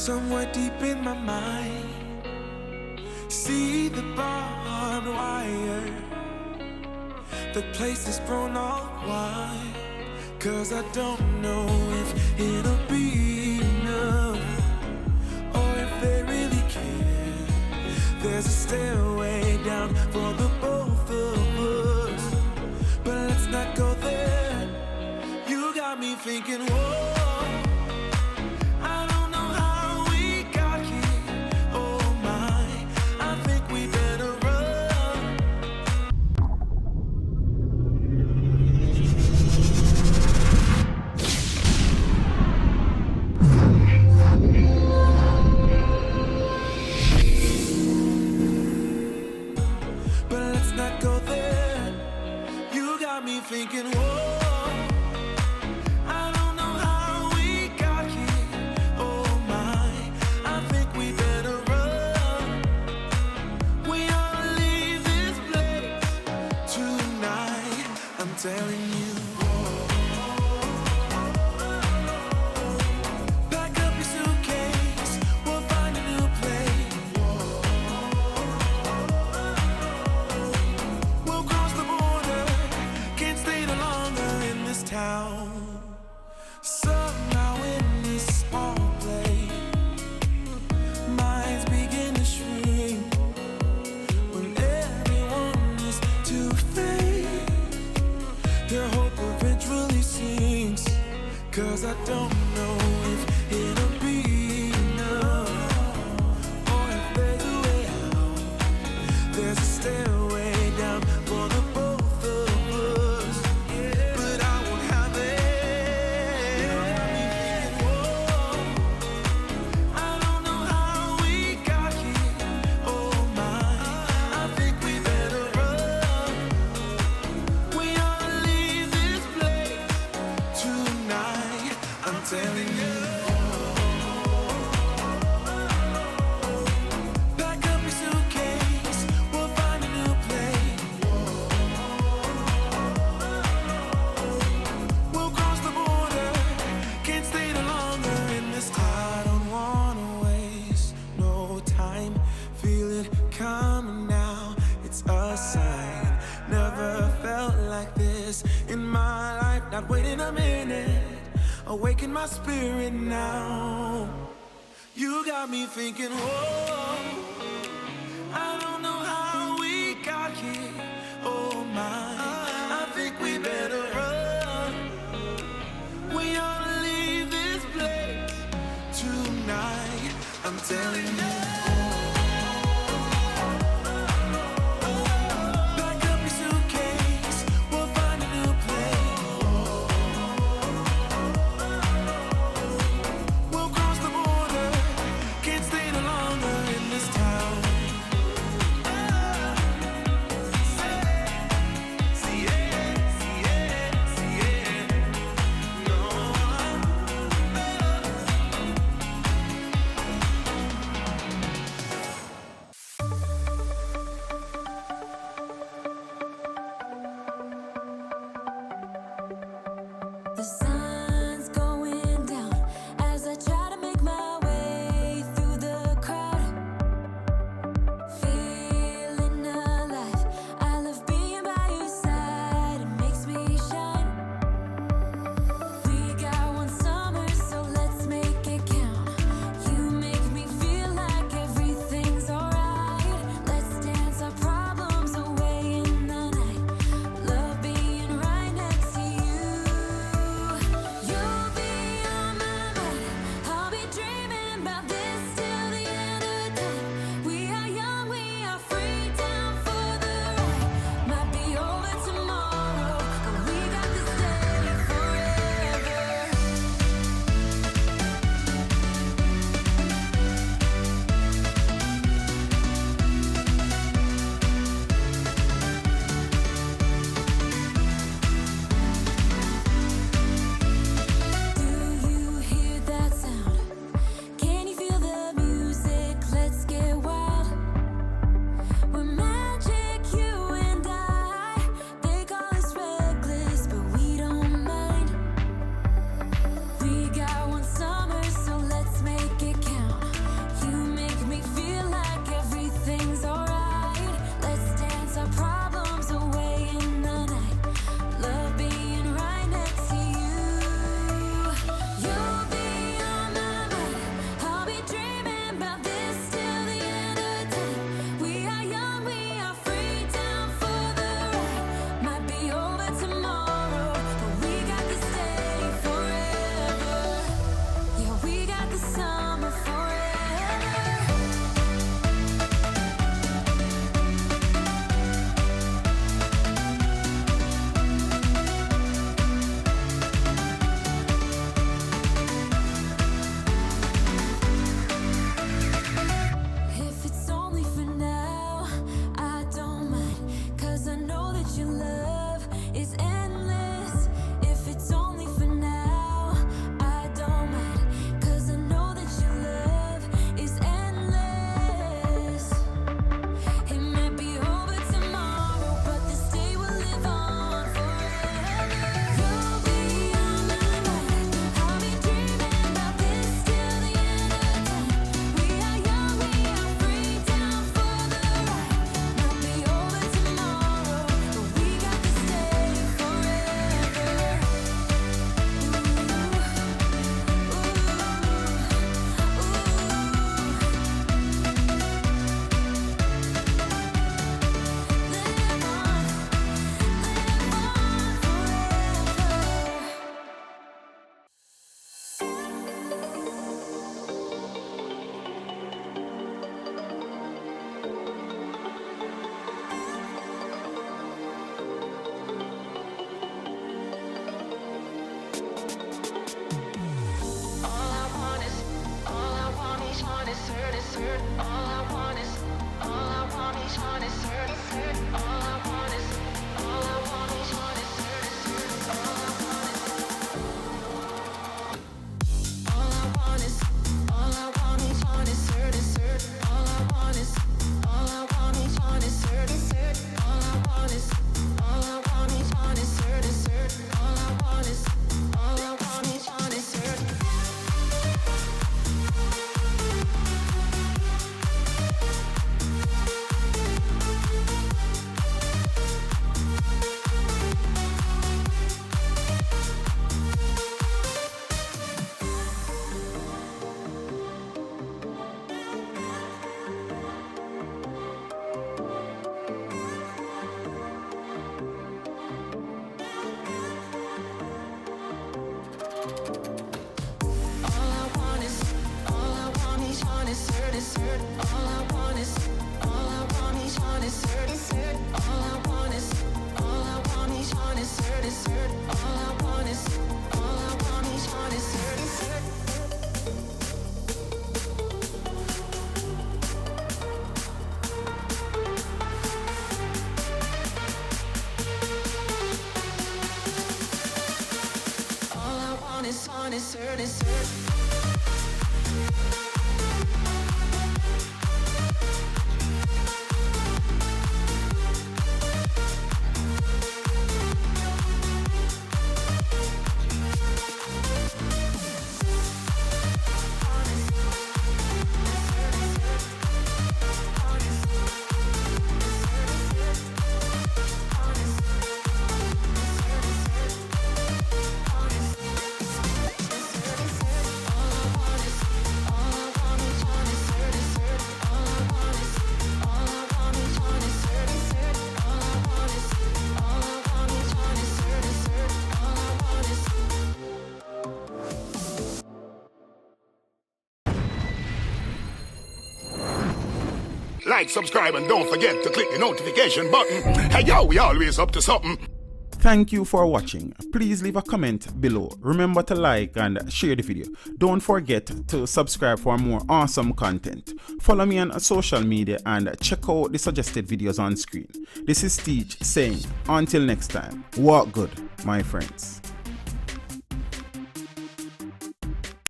somewhere deep in my mind. See the barbed wire, the place is grown all wide. 'Cause I don't know if it'll be enough, or if they really care. There's a stairway down for the both of us, but let's not go there. You got me thinking, whoa, thinking, whoa, I don't know how we got here. Oh my, I think we better run. We ought to leave this place tonight, I'm telling you. Pack up your suitcase, we'll find a new place. We'll cross the border, can't stay no longer in this town. Somehow in this small place, minds begin to shrink when everyone is too fake. Their hope eventually sinks, 'cause I don't know if it'll be enough, or if there's a way out. There's a stairway down for the both of us, but I won't have it. You got me thinking, whoa, I don't know how we got here. Oh my, I think we better run. We ought to leave this place tonight, I'm telling you. Pack up your suitcase, we'll find a new place. We'll cross the border, can't stay no longer in this town. I don't wanna waste no time, feel it coming now, it's a sign. Never felt like this in my life, not waiting a minute, awaken my spirit now. You got me thinking, whoa, I don't know how we got here. Oh my, I think we better run. We ought to leave this place tonight, I'm telling you. Pack up your suitcase, we'll find a new place. We'll cross the border, can't stay no longer in this town. See it, see it, see it. No, The sun's going down as I try to make my way through the crowd. Feeling alive, I love being by your side, it makes me shine. We got one summer, so let's make it count. You make me feel like everything's alright. Let's dance our problems away in the night. Love being right next to you. Like, subscribe, and don't forget to click the notification button. Hey yo, we always up to something. Thank you for watching. Please leave a comment below. Remember to like and share the video. Don't forget to subscribe for more awesome content. Follow me on social media and check out the suggested videos on screen. This is Teach saying, until next time, walk good, my friends.